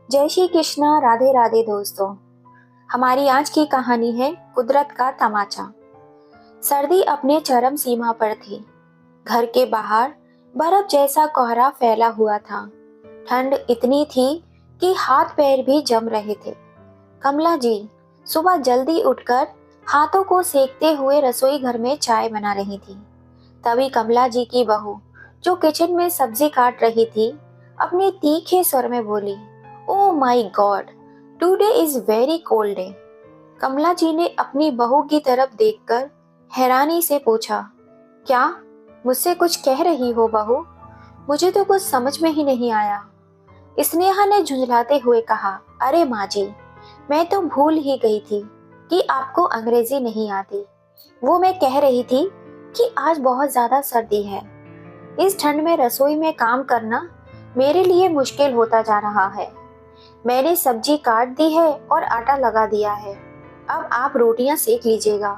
जय श्री कृष्णा। राधे राधे दोस्तों। हमारी आज की कहानी है कुदरत का तमाचा। सर्दी अपने चरम सीमा पर थी। घर के बाहर बर्फ जैसा कोहरा फैला हुआ था। ठंड इतनी थी कि हाथ पैर भी जम रहे थे। कमला जी सुबह जल्दी उठकर हाथों को सेकते हुए रसोई घर में चाय बना रही थी। तभी कमला जी की बहू, जो किचन में सब्जी काट रही थी, अपने तीखे स्वर में बोली, oh my god, today is very cold day. Kamla ji ने अपनी बहू की तरफ देखकर हैरानी से पूछा, क्या मुझसे कुछ कह रही हो बहू? मुझे तो कुछ समझ में ही नहीं आया। स्नेहा ने झुंझलाते हुए कहा, अरे माँ जी, मैं तो भूल ही गई थी कि आपको अंग्रेजी नहीं आती। वो मैं कह रही थी कि आज बहुत ज्यादा सर्दी है। इस ठंड में रसोई में काम करना मेरे लिए मुश्किल होता जा रहा है। मैंने सब्जी काट दी है और आटा लगा दिया है। अब आप रोटियां सेक लीजिएगा।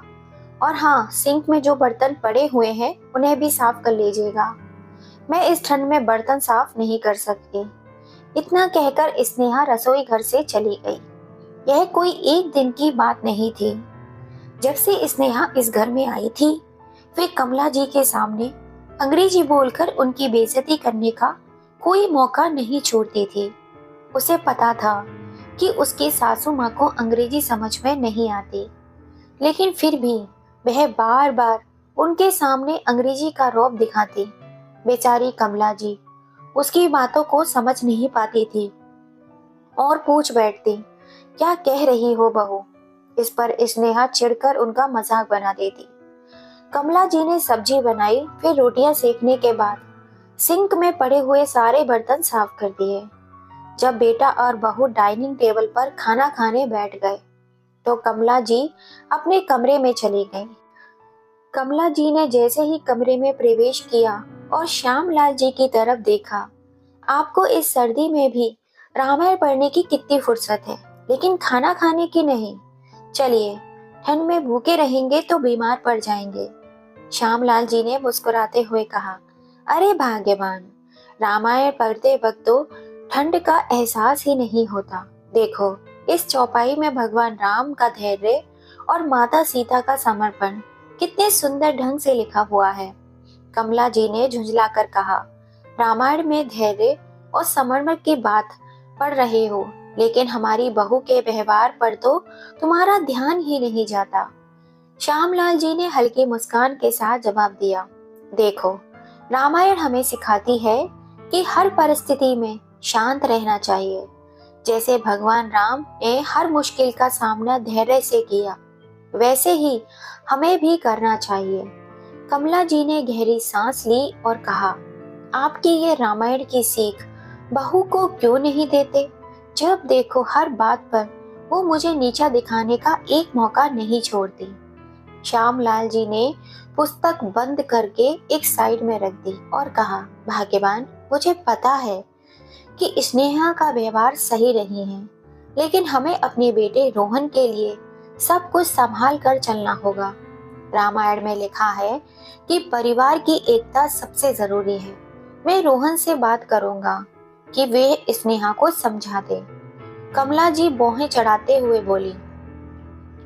और हाँ, सिंक में जो बर्तन पड़े हुए हैं उन्हें भी साफ कर लीजिएगा। मैं इस ठंड में बर्तन साफ नहीं कर सकती। इतना कहकर स्नेहा रसोई घर से चली गई। यह कोई एक दिन की बात नहीं थी। जब से स्नेहा इस घर में आई थी, वे कमला जी के सामने अंग्रेजी बोलकर उनकी बेइज्जती करने का कोई मौका नहीं छोड़ती थी। उसे पता था कि उसकी सासू माँ को अंग्रेजी समझ में नहीं आती, लेकिन फिर भी वह बार बार उनके सामने अंग्रेजी का रौब दिखाती। बेचारी कमला जी उसकी बातों को समझ नहीं पाती थी और पूछ बैठती, क्या कह रही हो बहू? इस पर स्नेहा चिढ़कर उनका मजाक बना देती। कमला जी ने सब्जी बनाई, फिर रोटियां सेकने के बाद सिंक में पड़े हुए सारे बर्तन साफ कर दिए। जब बेटा और बहू डाइनिंग टेबल पर खाना खाने बैठ गए तो कमला जी अपने कमरे में चली गईं। कमला जी ने जैसे ही कमरे में प्रवेश किया और श्यामलाल जी की तरफ देखा, आपको इस सर्दी में भी रामायण पढ़ने की कितनी फुर्सत है, लेकिन खाना खाने की नहीं। चलिए, ठंड में भूखे रहेंगे तो बीमार पड़ जाएंगे। श्यामलाल जी ने मुस्कुराते हुए कहा, अरे भाग्यवान, रामायण पढ़ते वक्त तो ठंड का एहसास ही नहीं होता। देखो, इस चौपाई में भगवान राम का धैर्य और माता सीता का समर्पण कितने सुंदर ढंग से लिखा हुआ है। कमला जी ने झुंझलाकर कहा, रामायण में धैर्य और समर्पण की बात पढ़ रहे हो, लेकिन हमारी बहू के व्यवहार पर तो तुम्हारा ध्यान ही नहीं जाता। श्यामलाल जी ने हल्की मुस्कान के साथ जवाब दिया, देखो, रामायण हमें सिखाती है कि हर परिस्थिति में शांत रहना चाहिए। जैसे भगवान राम ने हर मुश्किल का सामना धैर्य से किया, वैसे ही हमें भी करना चाहिए। कमला जी ने गहरी सांस ली और कहा, आपकी ये रामायण की सीख बहू को क्यों नहीं देते? जब देखो हर बात पर वो मुझे नीचा दिखाने का एक मौका नहीं छोड़ती। श्यामलाल जी ने पुस्तक बंद करके एक साइड में रख दी और कहा, भाग्यवान, मुझे पता है कि स्नेहा का व्यवहार सही नहीं है, लेकिन हमें अपने बेटे रोहन के लिए सब कुछ संभाल कर चलना होगा। रामायण में लिखा है कि परिवार की एकता सबसे जरूरी है। मैं रोहन से बात करूंगा कि वे स्नेहा को समझा दे। कमला जी भौहें चढ़ाते हुए बोली,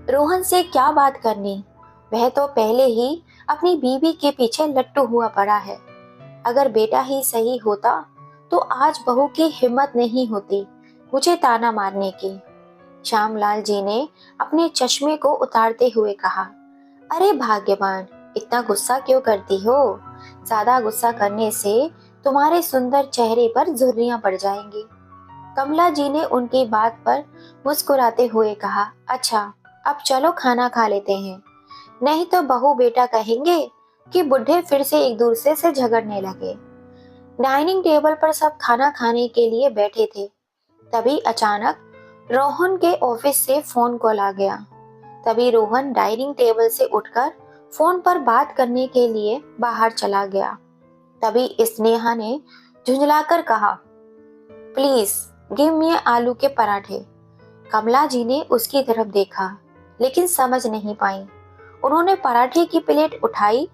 रोहन से क्या बात करनी? वह तो पहले ही अपनी बीवी के पीछे लट्टू हुआ पड़ा है। अगर बेटा ही सही होता तो आज बहू की हिम्मत नहीं होती मुझे ताना मारने की। श्यामलाल जी ने अपने चश्मे को उतारते हुए कहा, अरे भाग्यवान, इतना गुस्सा क्यों करती हो? ज्यादा गुस्सा करने से तुम्हारे सुंदर चेहरे पर झुर्रियां पड़ जाएंगी। कमला जी ने उनकी बात पर मुस्कुराते हुए कहा, अच्छा, अब चलो खाना खा लेते हैं, नहीं तो बहू बेटा कहेंगे कि बुढ़े फिर से एक दूसरे से झगड़ने लगे। डाइनिंग टेबल पर सब खाना खाने के लिए बैठे थे। तभी अचानक रोहन के ऑफिस से फोन कॉल आ गया। तभी रोहन डाइनिंग टेबल से उठकर फोन पर बात करने के लिए बाहर चला गया। तभी स्नेहा ने झुंझलाकर कहा, प्लीज गिव मी आलू के पराठे। कमला जी ने उसकी तरफ देखा, लेकिन समझ नहीं पाई। उन्होंने पराठे की प्लेट उठाई,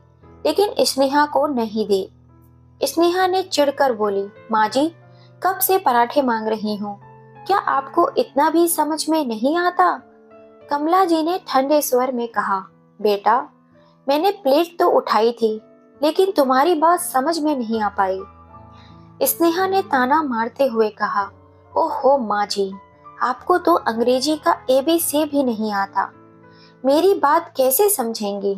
लेकिन स्नेहा को नहीं दी। स्नेहा ने चिढ़कर बोली, माँ जी, कब से पराठे मांग रही हूँ? क्या आपको इतना भी समझ में नहीं आता? कमला जी ने ठंडे स्वर में कहा, बेटा, मैंने प्लेट तो उठाई थी, लेकिन तुम्हारी बात समझ में नहीं आ पाई। स्नेहा ने ताना मारते हुए कहा, ओहो माँ जी, आपको तो अंग्रेजी का ABC भी नहीं आता, मेरी बात कैसे समझेंगी?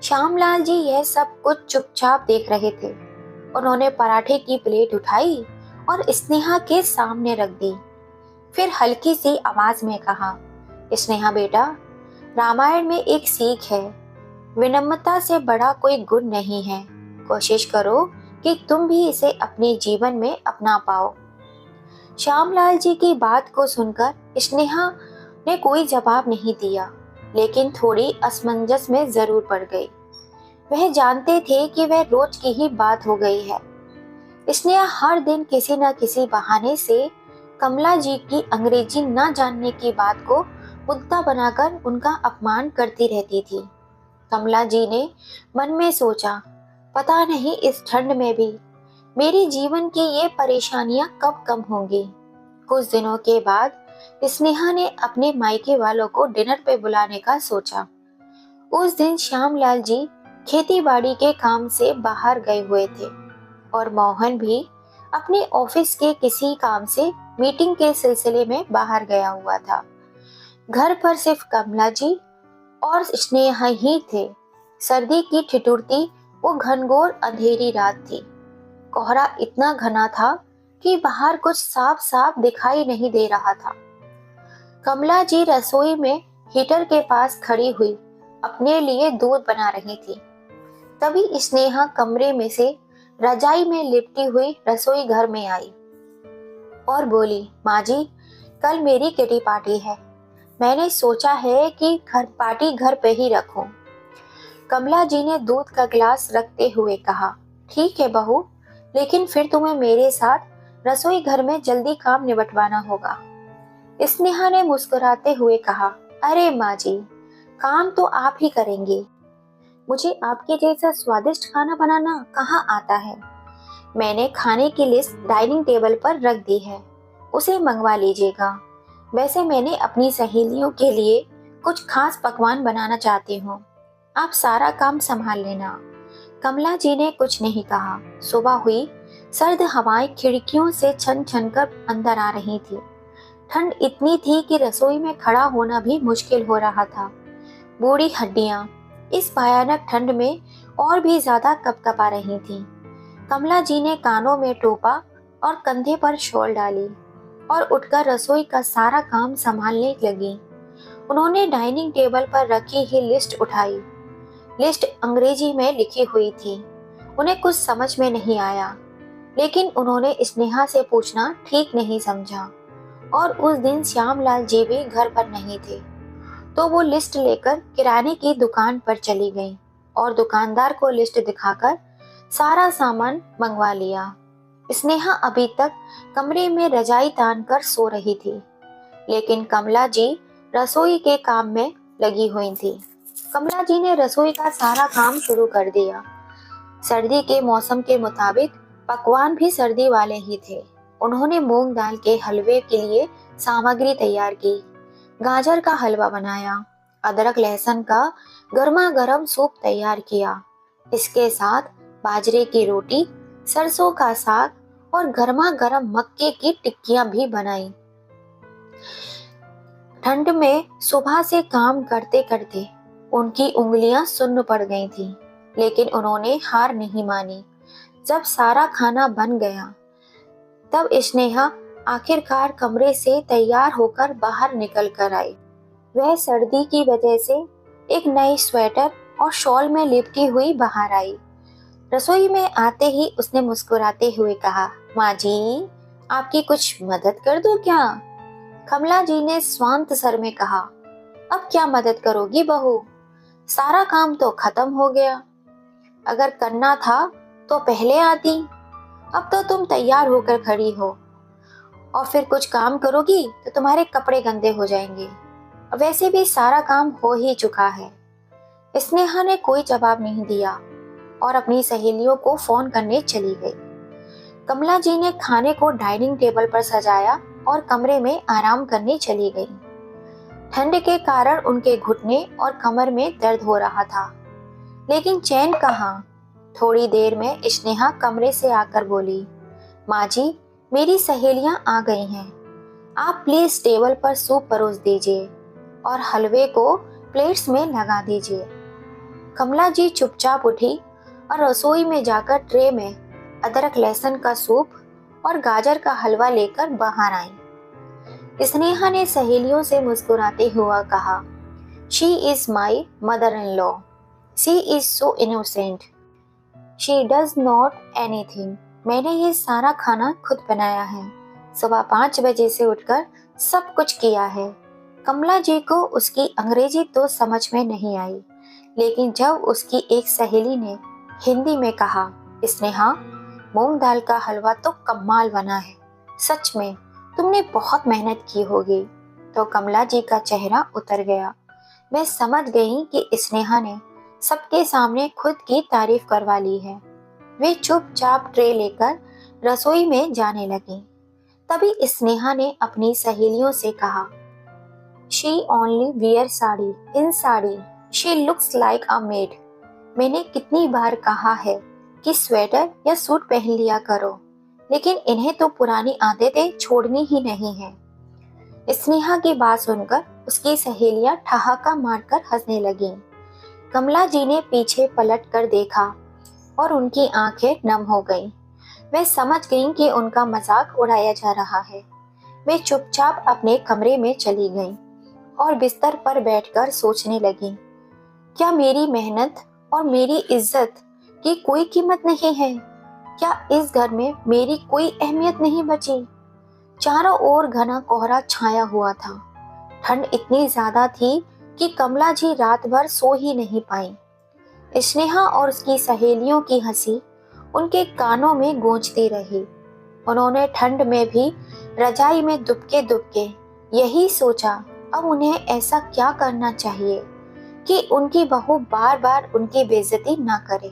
श्यामलाल जी यह सब कुछ चुपचाप देख रहे थे। उन्होंने पराठे की प्लेट उठाई और स्नेहा के सामने रख दी। फिर हल्की सी आवाज में कहा, स्नेहा बेटा, रामायण में एक सीख है, विनम्रता से बड़ा कोई गुण नहीं है। कोशिश करो कि तुम भी इसे अपने जीवन में अपना पाओ। श्यामलाल जी की बात को सुनकर स्नेहा ने कोई जवाब नहीं दिया, लेकिन थोड़ी असमंजस में जरूर पड़ गई। वह जानते थे कि वह रोज की ही बात हो गई है। स्नेहा हर दिन किसी न किसी बहाने से कमला जी की अंग्रेजी न जानने की बात को मुद्दा बनाकर उनका अपमान करती रहती थी। कमला जी ने मन में सोचा, पता नहीं इस ठंड में भी मेरी जीवन की ये परेशानियां कब कम होंगी। कुछ दिनों के बाद स्नेहा ने अपने मायके वालों को डिनर पे बुलाने का सोचा। उस दिन श्यामलाल जी खेती बाड़ी के काम से बाहर गए हुए थे और मोहन भी अपने ऑफिस के किसी काम से मीटिंग के सिलसिले में बाहर गया हुआ था। घर पर सिर्फ कमला जी और स्नेहा ही थे। सर्दी की ठिठुरती वो घनघोर अंधेरी रात थी। कोहरा इतना घना था कि बाहर कुछ साफ साफ दिखाई नहीं दे रहा था। कमला जी रसोई में हीटर के पास खड़ी हुई अपने लिए दूध बना रही थी। तभी स्नेहा कमरे में से रजाई में लिपटी हुई रसोई घर में आई और बोली, माँ जी, कल मेरी किटी पार्टी है, मैंने सोचा है कि घर पार्टी घर पे ही रखूं। कमला जी ने दूध का गिलास रखते हुए कहा, ठीक है बहू, लेकिन फिर तुम्हें मेरे साथ रसोई घर में जल्दी काम निपटवाना होगा। स्नेहा ने मुस्कुराते हुए कहा, अरे माँ जी, काम तो आप ही करेंगी, मुझे आपके जैसा स्वादिष्ट खाना बनाना कहाँ आता है। मैंने खाने की लिस्ट डाइनिंग टेबल पर रख दी है, उसे मंगवा लीजिएगा। वैसे मैंने अपनी सहेलियों के लिए कुछ खास पकवान बनाना चाहती हूँ, आप सारा काम संभाल लेना। कमला जी ने कुछ नहीं कहा। सुबह हुई, सर्द हवाएं खिड़कियों से छन छन कर अंदर आ रही थी। ठंड इतनी थी कि रसोई में खड़ा होना भी मुश्किल हो रहा था। बूढ़ी हड्डियां इस भयानक ठंड में और भी ज्यादा कपकपा रही थीं। कमला जी ने कानों में टोपा और कंधे पर शॉल डाली और उठकर रसोई का सारा काम संभालने लगी। उन्होंने डाइनिंग टेबल पर रखी ही लिस्ट उठाई। लिस्ट अंग्रेजी में लिखी हुई थी। उन्हें कुछ समझ में नहीं आया, लेकिन उन्होंने स्नेहा से पूछना ठीक नहीं समझा और उस दिन श्यामलाल जी भी घर पर नहीं थे, तो वो लिस्ट लेकर किराने की दुकान पर चली गई और दुकानदार को लिस्ट दिखाकर सारा सामान मंगवा लिया। स्नेहा अभी तक कमरे में रजाई तान कर सो रही थी, लेकिन कमला जी रसोई के काम में लगी हुई थी। कमला जी ने रसोई का सारा काम शुरू कर दिया। सर्दी के मौसम के मुताबिक पकवान भी सर्दी वाले ही थे। उन्होंने मूंग दाल के हलवे के लिए सामग्री तैयार की, गाजर का हलवा बनाया, अदरक लहसुन का गर्मा गर्म सूप तैयार किया। इसके साथ बाजरे की रोटी, सरसों का साग और गर्मा गर्म मक्के की टिक्कियां भी बनाई। ठंड में सुबह से काम करते करते उनकी उंगलियां सुन्न पड़ गई थीं, लेकिन उन्होंने हार नहीं मानी। जब सारा खाना बन गया, तब स्नेहा आखिरकार कमरे से तैयार होकर बाहर निकल कर आई। वह सर्दी की वजह से एक नई स्वेटर और शॉल में लिपटी हुई बाहर आई। रसोई में आते ही उसने मुस्कुराते हुए कहा, माँ जी, आपकी कुछ मदद कर दूं क्या? कमला जी ने स्वांत स्वर में कहा, अब क्या मदद करोगी बहू, सारा काम तो खत्म हो गया। अगर करना था तो पहले आती, अब तो तुम तैयार होकर खड़ी हो और फिर कुछ काम करोगी तो तुम्हारे कपड़े गंदे हो जाएंगे। वैसे भी सारा काम हो ही चुका है। स्नेहा ने कोई जवाब नहीं दिया और अपनी सहेलियों को फोन करने चली गई। कमला जी ने खाने को डाइनिंग टेबल पर सजाया और कमरे में आराम करने चली गई। ठंड के कारण उनके घुटने और कमर में दर्द हो रहा था, लेकिन चैन कहाँ। थोड़ी देर में स्नेहा कमरे से आकर बोली, माँ जी, मेरी सहेलियां आ गई हैं। आप प्लीज टेबल पर सूप परोस दीजिए और हलवे को प्लेट्स में लगा दीजिए। कमला जी चुपचाप उठी और रसोई में जाकर ट्रे में अदरक लहसुन का सूप और गाजर का हलवा लेकर बाहर आई। स्नेहा ने सहेलियों से मुस्कुराते हुआ कहा, she is my mother in law, she is so innocent, she does not anything. मैंने ये सारा खाना खुद बनाया है, सुबह 5 बजे से उठकर सब कुछ किया है। कमला जी को उसकी अंग्रेजी तो समझ में नहीं आई, लेकिन जब उसकी एक सहेली ने हिंदी में कहा, स्नेहा, मूंग दाल का हलवा तो कमाल बना है, सच में तुमने बहुत मेहनत की होगी, तो कमला जी का चेहरा उतर गया। मैं समझ गई कि स्नेहा ने सबके सामने खुद की तारीफ करवा ली है। वे चुपचाप ट्रे लेकर रसोई में जाने लगी। तभी स्नेहा ने अपनी सहेलियों से कहा, she only wear sari, in sari she looks like a made. मैंने कितनी बार कहा है कि स्वेटर या सूट पहन लिया करो, लेकिन इन्हें तो पुरानी आदतें छोड़नी ही नहीं है। स्नेहा की बात सुनकर उसकी सहेलियां ठहाका मारकर हंसने लगीं। कमला जी ने पीछे पलट कर देखा और उनकी आंखें नम हो गईं। वे समझ गईं कि उनका मजाक उड़ाया जा रहा है। वे चुपचाप अपने कमरे में चली गईं और बिस्तर पर बैठकर सोचने लगीं, क्या मेरी मेहनत और मेरी इज्जत की कोई कीमत नहीं है? क्या इस घर में मेरी कोई अहमियत नहीं बची? चारों ओर घना कोहरा छाया हुआ था। ठंड इतनी ज्यादा थी कि कमला जी रात भर सो ही नहीं पाई। स्नेहा और उसकी सहेलियों की हंसी उनके कानों में गूंजती रही। उन्होंने ठंड में भी रजाई में दुबके दुबके यही सोचा, अब उन्हें ऐसा क्या करना चाहिए कि उनकी बहू बार बार उनकी बेइज्जती ना करे।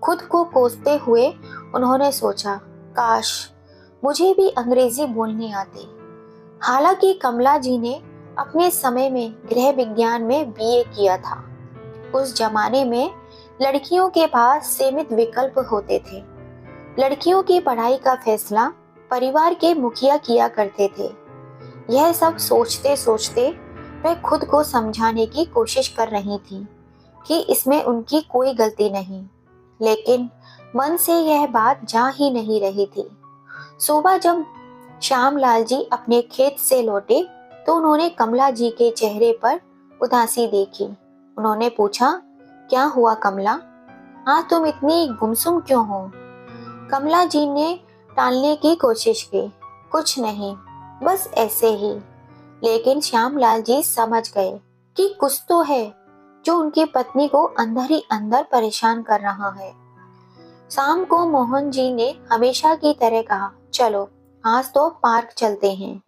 खुद को कोसते हुए उन्होंने सोचा, काश मुझे भी अंग्रेजी बोलनी आती। हालांकि कमला जी ने अपने समय में गृह विज्ञान में बीए किया था। उस जमाने में लड़कियों के पास सीमित विकल्प होते थे। लड़कियों की पढ़ाई का फैसला परिवार के मुखिया किया करते थे। यह सब सोचते सोचते वह खुद को समझाने की कोशिश कर रही थी कि इसमें उनकी कोई गलती नहीं, लेकिन मन से यह बात जा ही नहीं रही थी। सुबह जब श्यामलाल जी अपने खेत से लौटे तो उन्होंने कमला जी के चेहरे पर उदासी देखी। उन्होंने पूछा, क्या हुआ कमला, आज तुम इतनी गुमसुम क्यों हो? कमला जी ने टालने की कोशिश की, कुछ नहीं, बस ऐसे ही। लेकिन श्यामलाल जी समझ गए कि कुछ तो है जो उनकी पत्नी को अंदर ही अंदर परेशान कर रहा है। शाम को मोहन जी ने हमेशा की तरह कहा, चलो आज तो पार्क चलते हैं,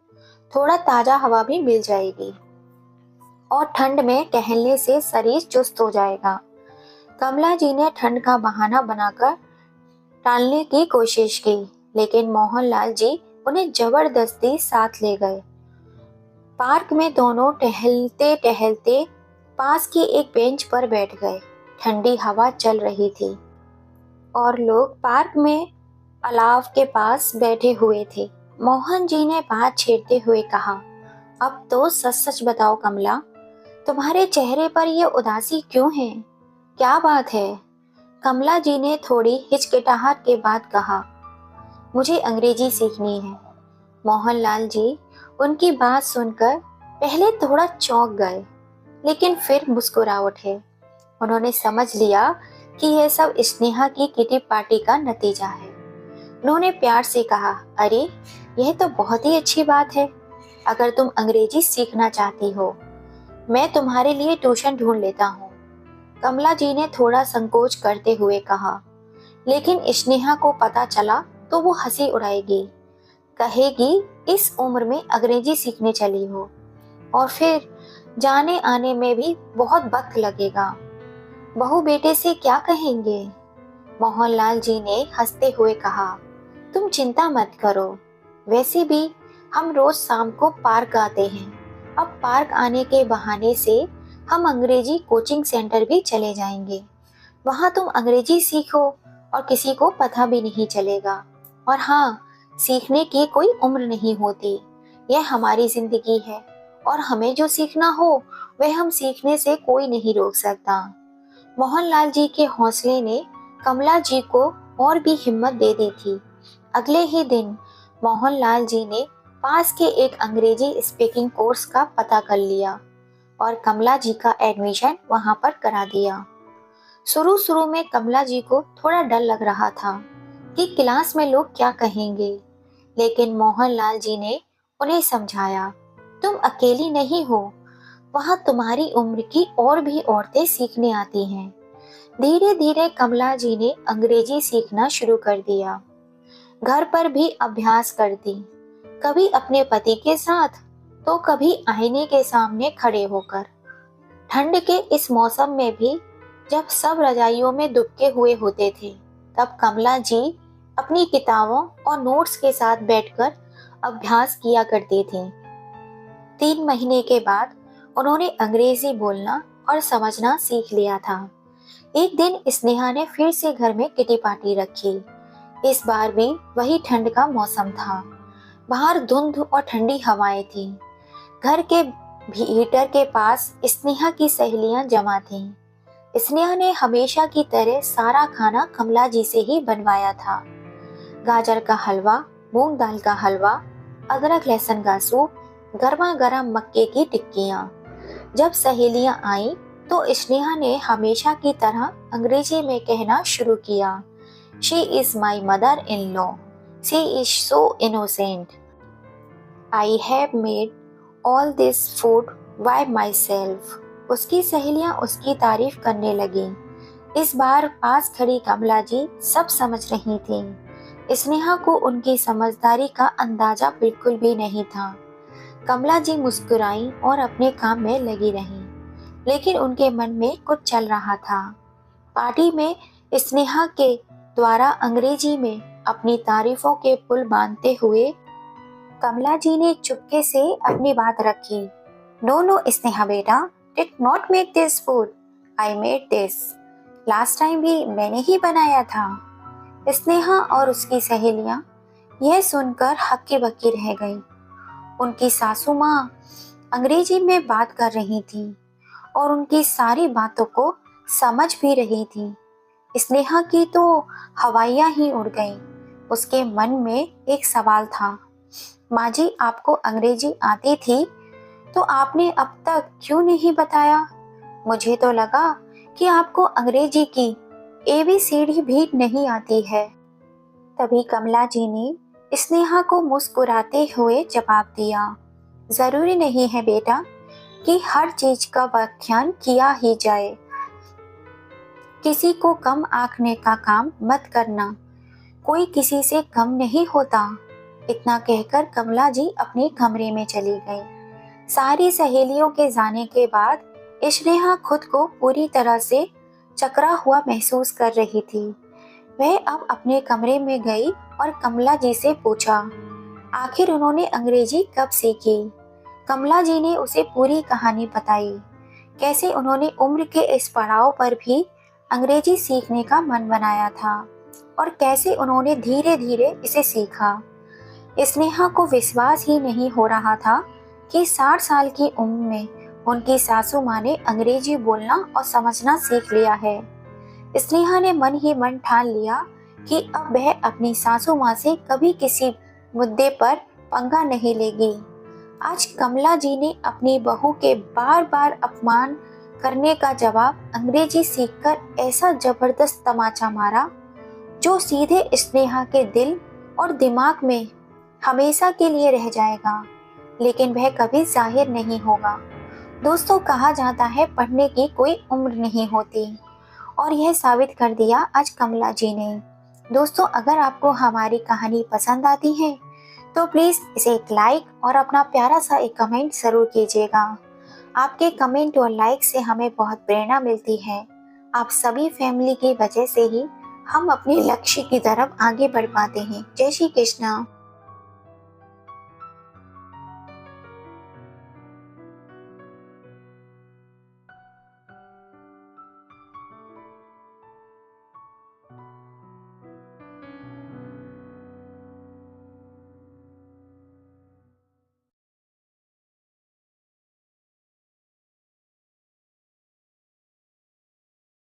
थोड़ा ताजा हवा भी मिल जाएगी और ठंड में टहलने से शरीर चुस्त हो जाएगा। कमला जी ने ठंड का बहाना बनाकर टालने की कोशिश की, लेकिन मोहनलाल जी उन्हें जबरदस्ती साथ ले गए। पार्क में दोनों टहलते टहलते पास की एक बेंच पर बैठ गए। ठंडी हवा चल रही थी और लोग पार्क में अलाव के पास बैठे हुए थे। मोहन जी ने बात छेड़ते हुए कहा, अब तो सच सच बताओ कमला, तुम्हारे चेहरे पर यह उदासी क्यों है? क्या बात है? कमला जी ने थोड़ी हिचकिटाहट के बाद कहा, मुझे अंग्रेजी सीखनी है। मोहनलाल जी उनकी बात सुनकर पहले थोड़ा चौंक गए, लेकिन फिर मुस्कुरा उठे। उन्होंने समझ लिया कि यह सब स्नेहा की किटी पार्टी का नतीजा है। उन्होंने प्यार से कहा, अरे यह तो बहुत ही अच्छी बात है। अगर तुम अंग्रेजी सीखना चाहती हो, मैं तुम्हारे लिए ट्यूशन ढूंढ लेता हूँ। कमला जी ने थोड़ा संकोच करते हुए कहा, लेकिन स्नेहा को पता चला तो वो हंसी उड़ाएगी, कहेगी इस उम्र में अंग्रेजी सीखने चली हो, और फिर जाने आने में भी बहुत वक्त लगेगा। बहू बेटे से क्या कहेंगे? मोहनलाल जी ने हंसते हुए कहा, तुम चिंता मत करो, वैसे भी हम रोज शाम को पार्क आते हैं। अब पार्क आने के बहाने से हम अंग्रेजी कोचिंग सेंटर भी चले जाएंगे। वहाँ तुम अंग्रेजी सीखो और किसी को पता भी नहीं चलेगा। और हाँ, सीखने की कोई उम्र नहीं होती। यह हमारी जिंदगी है और हमें जो सीखना हो वह हम सीखने से कोई नहीं रोक सकता। मोहनलाल जी के हौसले ने कमला जी को और भी हिम्मत दे दी थी। अगले ही दिन मोहनलाल जी ने पास के एक अंग्रेजी स्पीकिंग कोर्स का पता कर लिया और कमला जी का एडमिशन वहां पर करा दिया। शुरू शुरू में कमला जी को थोड़ा डर लग रहा था कि क्लास में लोग क्या कहेंगे, लेकिन मोहनलाल जी ने उन्हें समझाया, तुम अकेली नहीं हो, वहां तुम्हारी उम्र की और भी औरतें सीखने आती हैं। धीरे धीरे कमला जी ने अंग्रेजी सीखना शुरू कर दिया। घर पर भी अभ्यास करती, कभी अपने पति के साथ तो कभी आईने के सामने खड़े होकर। ठंड के इस मौसम में भी जब सब रजाइयों में दुबके हुए होते थे, तब कमला जी अपनी किताबों और नोट्स के साथ बैठकर अभ्यास किया करती थी। 3 महीने के बाद उन्होंने अंग्रेजी बोलना और समझना सीख लिया था। एक दिन स्नेहा ने फिर से घर में किटी पार्टी रखी। इस बार भी वही ठंड का मौसम था। बाहर धुंध और ठंडी हवाएं थी। घर के हीटर के पास स्नेहा की सहेलियां जमा थीं। स्नेहा ने हमेशा की तरह सारा खाना कमला जी से ही बनवाया था। गाजर का हलवा, मूंग दाल का हलवा, अदरक लहसुन का सूप, गर्मा गर्म मक्के की टिक्कियाँ। जब सहेलियां आईं तो स्नेहा ने हमेशा की तरह अंग्रेजी में कहना शुरू किया, she is my mother in law, she is so innocent, I have made all this food by my self. उसकी सहेलियां उसकी तारीफ करने लगीं। इस बार पास खड़ी कमला जी सब समझ रही थीं। स्नेहा को उनकी समझदारी का अंदाजा बिल्कुल भी नहीं था। कमला जी मुस्कुराई और अपने काम में लगी रहीं, लेकिन उनके मन में कुछ चल रहा था। पार्टी में स्नेहा के द्वारा अंग्रेजी में अपनी तारीफों के पुल बांधते हुए कमला जी ने चुपके से अपनी बात रखी। नो नो स्नेहा बेटा, did not make this food, I made this. Last time भी मैंने ही बनाया था। स्नेहा और उसकी सहेलियां यह सुनकर हक्की बक्की रह गई। उनकी सासू माँ अंग्रेजी में बात कर रही थी और उनकी सारी बातों को समझ भी रही थी। स्नेहा की तो हवाइयाँ ही उड़ गईं। उसके मन में एक सवाल था, माँ जी आपको अंग्रेजी आती थी तो आपने अब तक क्यों नहीं बताया? मुझे तो लगा कि आपको अंग्रेजी की ABCD भी नहीं आती है। तभी कमला जी ने स्नेहा को मुस्कुराते हुए जवाब दिया, जरूरी नहीं है बेटा कि हर चीज का व्याख्यान किया ही जाए। किसी को कम आंकने का काम मत करना, कोई किसी से कम नहीं होता। इतना कहकर कमला जी अपने कमरे में चली गई। सारी सहेलियों के जाने के बाद स्नेहा खुद को पूरी तरह से चकरा हुआ महसूस कर रही थी। वह अब अपने कमरे में गई और कमला जी से पूछा, आखिर उन्होंने अंग्रेजी कब सीखी? कमला जी ने उसे पूरी कहानी बताई, कैसे उन्होंने उम्र के इस पड़ाव पर भी अंग्रेजी सीखने का मन बनाया था और कैसे उन्होंने धीरे धीरे इसे सीखा। स्नेहा को विश्वास ही नहीं हो रहा था कि 60 साल की उम्र में उनकी सासू माँ ने अंग्रेजी बोलना और समझना सीख लिया है। स्नेहा ने मन ही मन ठान लिया कि अब वह अपनी सासू माँ से कभी किसी मुद्दे पर पंगा नहीं लेगी। आज कमला जी ने अपनी बहू के बार बार अपमान करने का जवाब अंग्रेजी सीखकर ऐसा जबरदस्त तमाचा मारा जो सीधे स्नेहा के दिल और दिमाग में हमेशा के लिए रह जाएगा, लेकिन वह कभी जाहिर नहीं होगा। दोस्तों, कहा जाता है पढ़ने की कोई उम्र नहीं होती और यह साबित कर दिया आज कमला जी ने। दोस्तों, अगर आपको हमारी कहानी पसंद आती है तो प्लीज़ इसे एक लाइक और अपना प्यारा सा एक कमेंट ज़रूर कीजिएगा। आपके कमेंट और लाइक से हमें बहुत प्रेरणा मिलती है। आप सभी फैमिली की वजह से ही हम अपने लक्ष्य की तरफ आगे बढ़ पाते हैं। जय श्री कृष्णा।